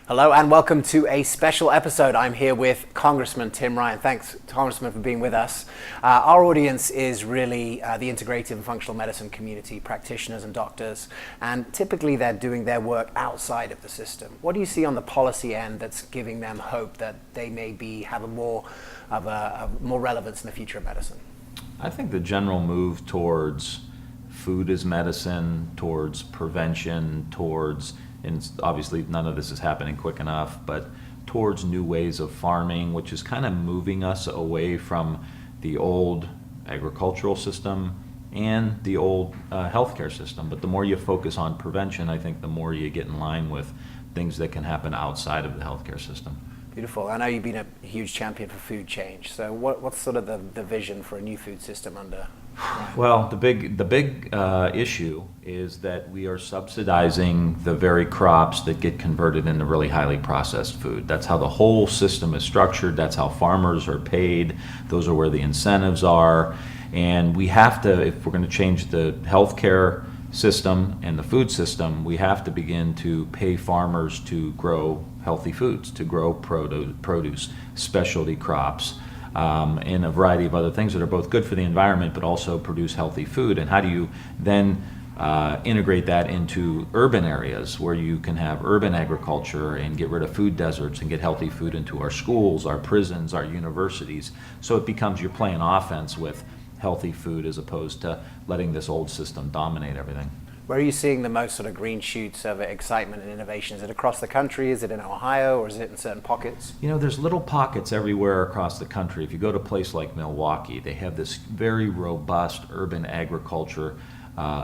Hello and welcome to a special episode. I'm here with Congressman Tim Ryan. Thanks, Congressman, for being with us. Our audience is really the integrative and functional medicine community, practitioners and doctors, and typically they're doing their work outside of the system. What do you see on the policy end that's giving them hope that they may have a more relevance in the future of medicine? I think the general move towards food as medicine, towards prevention, and obviously none of this is happening quick enough, but towards new ways of farming, which is kind of moving us away from the old agricultural system and the old healthcare system. But the more you focus on prevention, I think the more you get in line with things that can happen outside of the healthcare system. Beautiful. I know you've been a huge champion for food change. So what's sort of the vision for a new food system under Ryan? Well, the big issue is that we are subsidizing the very crops that get converted into really highly processed food. That's how the whole system is structured. That's how farmers are paid. Those are where the incentives are. And we have to, if we're going to change the healthcare system and the food system, we have to begin to pay farmers to grow healthy foods, to grow produce, specialty crops, and a variety of other things that are both good for the environment but also produce healthy food. And how do you then integrate that into urban areas where you can have urban agriculture and get rid of food deserts and get healthy food into our schools, our prisons, our universities? So it becomes you're playing offense with healthy food as opposed to letting this old system dominate everything. Where are you seeing the most sort of green shoots of excitement and innovation? Is it across the country? Is it in Ohio? Or is it in certain pockets? You know, there's little pockets everywhere across the country. If you go to a place like Milwaukee, they have this very robust urban agriculture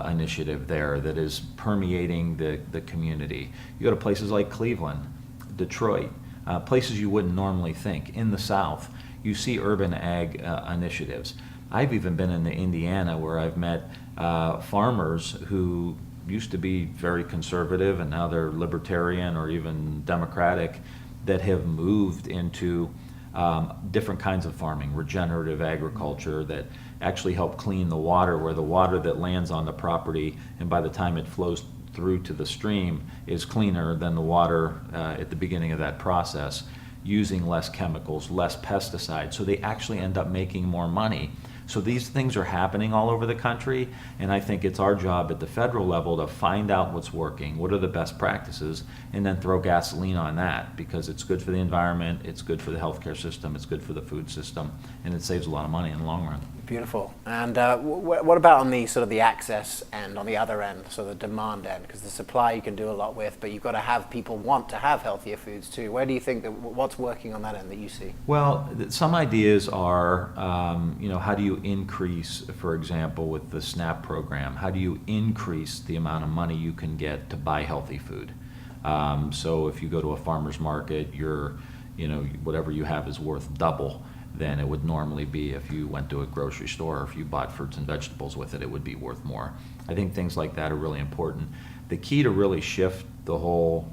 initiative there that is permeating the community. You go to places like Cleveland, Detroit, places you wouldn't normally think. In the South, you see urban ag initiatives. I've even been in Indiana where I've met farmers who used to be very conservative and now they're libertarian or even democratic that have moved into different kinds of farming, regenerative agriculture that actually help clean the water, where the water that lands on the property and by the time it flows through to the stream is cleaner than the water at the beginning of that process, using less chemicals, less pesticides. So they actually end up making more money. So these things are happening all over the country, and I think it's our job at the federal level to find out what's working, what are the best practices, and then throw gasoline on that because it's good for the environment, it's good for the healthcare system, it's good for the food system, and it saves a lot of money in the long run. Beautiful. And what about on the sort of the access end, on the other end, so the demand end? Because the supply you can do a lot with, but you've got to have people want to have healthier foods too. Where do you think what's working on that end that you see? Well, some ideas are, how do you increase, for example, with the SNAP program, how do you increase the amount of money you can get to buy healthy food? So if you go to a farmer's market, whatever you have is worth double than it would normally be if you went to a grocery store, or if you bought fruits and vegetables with it, it would be worth more. I think things like that are really important. The key to really shift the whole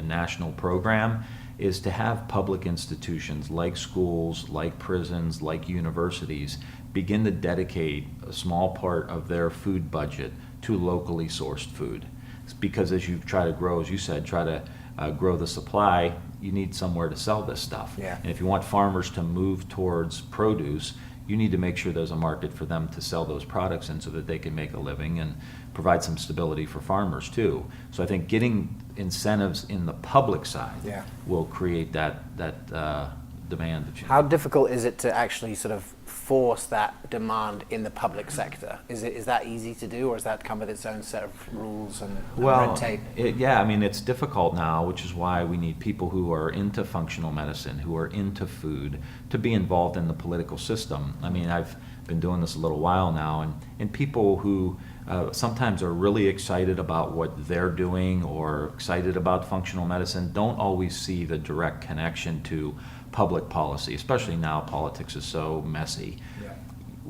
national program is to have public institutions like schools, like prisons, like universities begin to dedicate a small part of their food budget to locally sourced food. It's because as you try to grow, as you said, grow the supply, you need somewhere to sell this stuff. Yeah. And if you want farmers to move towards produce, you need to make sure there's a market for them to sell those products in so that they can make a living and provide some stability for farmers too. So I think getting incentives in the public side will create that demand. How difficult is it to actually sort of force that demand in the public sector? Is that easy to do, or does that come with its own set of rules and red tape? It's difficult now, which is why we need people who are into functional medicine, who are into food, to be involved in the political system. I mean, I've been doing this a little while now, and people who sometimes are really excited about what they're doing or excited about functional medicine don't always see the direct connection to public policy, especially now politics is so messy. Yeah.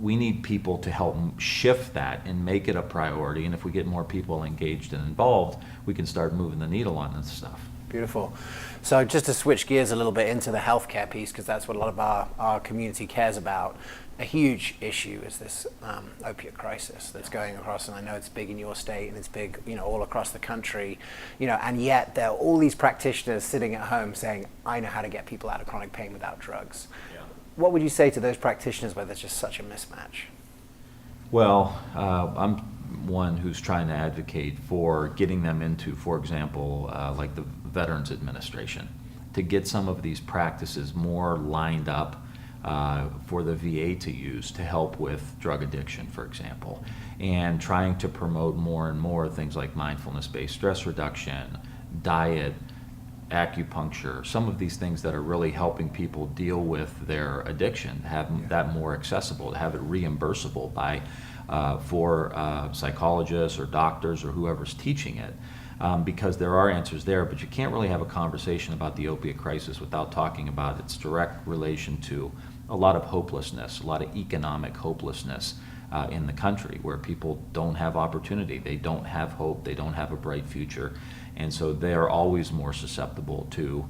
we need people to help shift that and make it a priority. And if we get more people engaged and involved, we can start moving the needle on this stuff. Beautiful. So just to switch gears a little bit into the healthcare piece, because that's what a lot of our community cares about, a huge issue is this opiate crisis that's going across, and I know it's big in your state and it's big, all across the country, and yet there are all these practitioners sitting at home saying, I know how to get people out of chronic pain without drugs. Yeah. What would you say to those practitioners where there's just such a mismatch? Well, I'm one who's trying to advocate for getting them into, for example, like the Veterans Administration, to get some of these practices more lined up for the VA to use to help with drug addiction, for example, and trying to promote more and more things like mindfulness-based stress reduction, diet, acupuncture, some of these things that are really helping people deal with their addiction, have that more accessible, to have it reimbursable by for psychologists or doctors or whoever's teaching it. Because there are answers there, but you can't really have a conversation about the opiate crisis without talking about its direct relation to a lot of hopelessness, a lot of economic hopelessness in the country, where people don't have opportunity, they don't have hope, they don't have a bright future, and so they are always more susceptible to,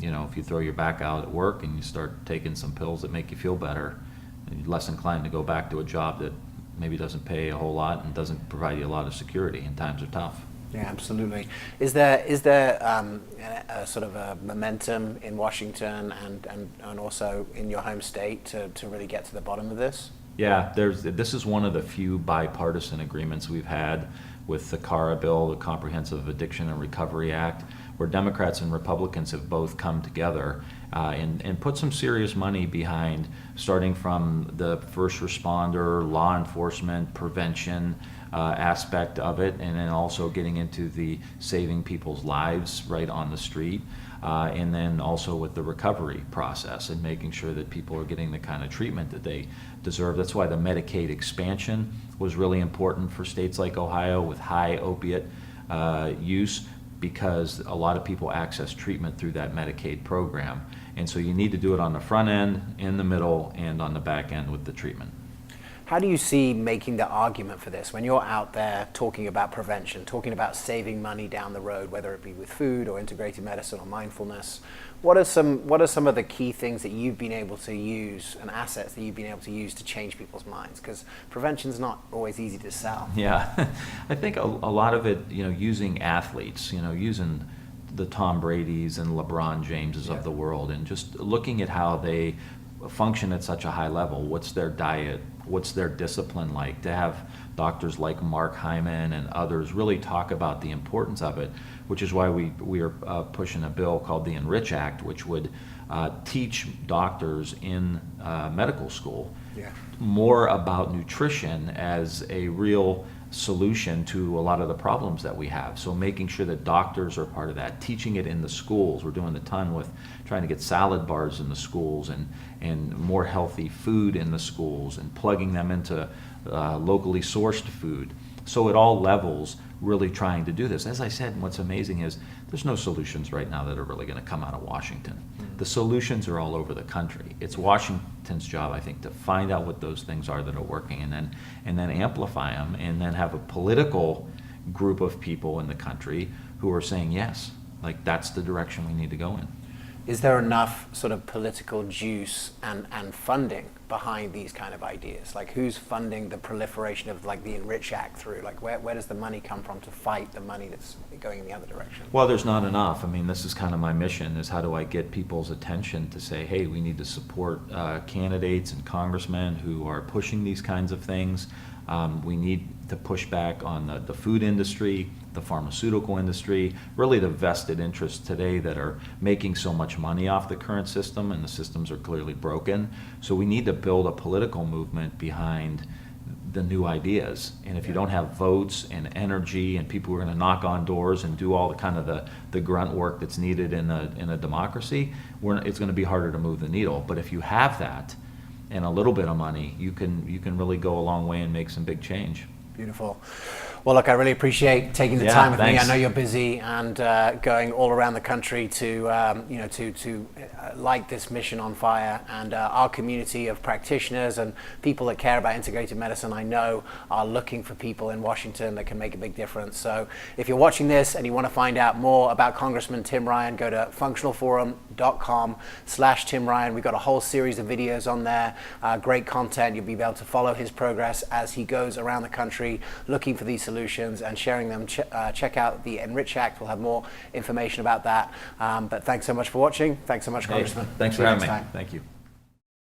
if you throw your back out at work and you start taking some pills that make you feel better, you're less inclined to go back to a job that maybe doesn't pay a whole lot and doesn't provide you a lot of security, and times are tough. Yeah, absolutely. Is there a sort of a momentum in Washington and also in your home state to really get to the bottom of this? Yeah, this is one of the few bipartisan agreements we've had with the CARA bill, the Comprehensive Addiction and Recovery Act, where Democrats and Republicans have both come together and put some serious money behind, starting from the first responder, law enforcement, prevention aspect of it, and then also getting into the saving people's lives right on the street, and then also with the recovery process and making sure that people are getting the kind of treatment that they deserve. That's why the Medicaid expansion was really important for states like Ohio with high opiate use, because a lot of people access treatment through that Medicaid program. And so you need to do it on the front end, in the middle, and on the back end with the treatment. How do you see making the argument for this when you're out there talking about prevention, talking about saving money down the road, whether it be with food or integrated medicine or mindfulness? What are some of the key things that you've been able to use, and assets that you've been able to use to change people's minds? Because prevention's not always easy to sell. Yeah, I think a lot of it, using athletes, using the Tom Bradys and LeBron Jameses of the world, and just looking at how they function at such a high level. What's their diet? What's their discipline like? To have doctors like Mark Hyman and others really talk about the importance of it, which is why we are pushing a bill called the Enrich Act, which would teach doctors in medical school more about nutrition as a real solution to a lot of the problems that we have. So making sure that doctors are part of that, teaching it in the schools. We're doing a ton with trying to get salad bars in the schools and more healthy food in the schools, and plugging them into locally sourced food. So at all levels, really trying to do this. As I said, what's amazing is there's no solutions right now that are really going to come out of Washington. The solutions are all over the country. It's Washington's job, I think, to find out what those things are that are working, and then amplify them, and then have a political group of people in the country who are saying, yes, like that's the direction we need to go in. Is there enough sort of political juice and funding behind these kind of ideas? Like, who's funding the proliferation of like the Enrich Act through? Like, where does the money come from to fight the money that's going in the other direction? Well, there's not enough. I mean, this is kind of my mission, is how do I get people's attention to say, hey, we need to support candidates and congressmen who are pushing these kinds of things. We need to push back on the food industry, the pharmaceutical industry, really the vested interests today that are making so much money off the current system, and the systems are clearly broken. So we need to build a political movement behind the new ideas. And if you don't have votes and energy and people who are going to knock on doors and do all the kind of the grunt work that's needed in a democracy, it's going to be harder to move the needle. But if you have that and a little bit of money, you can really go a long way and make some big change. Beautiful. Well, look, I really appreciate taking the Yeah, time with me. thanks. I know you're busy and going all around the country to light this mission on fire. And our community of practitioners and people that care about integrative medicine, I know, are looking for people in Washington that can make a big difference. So if you're watching this and you want to find out more about Congressman Tim Ryan, go to functionalforum.com/Tim Ryan. We've got a whole series of videos on there, great content. You'll be able to follow his progress as he goes around the country looking for these solutions and sharing them. Check out the Enrich Act. We'll have more information about that. But thanks so much for watching. Thanks so much, Congressman. Thanks See for you having me. next time. Thank you.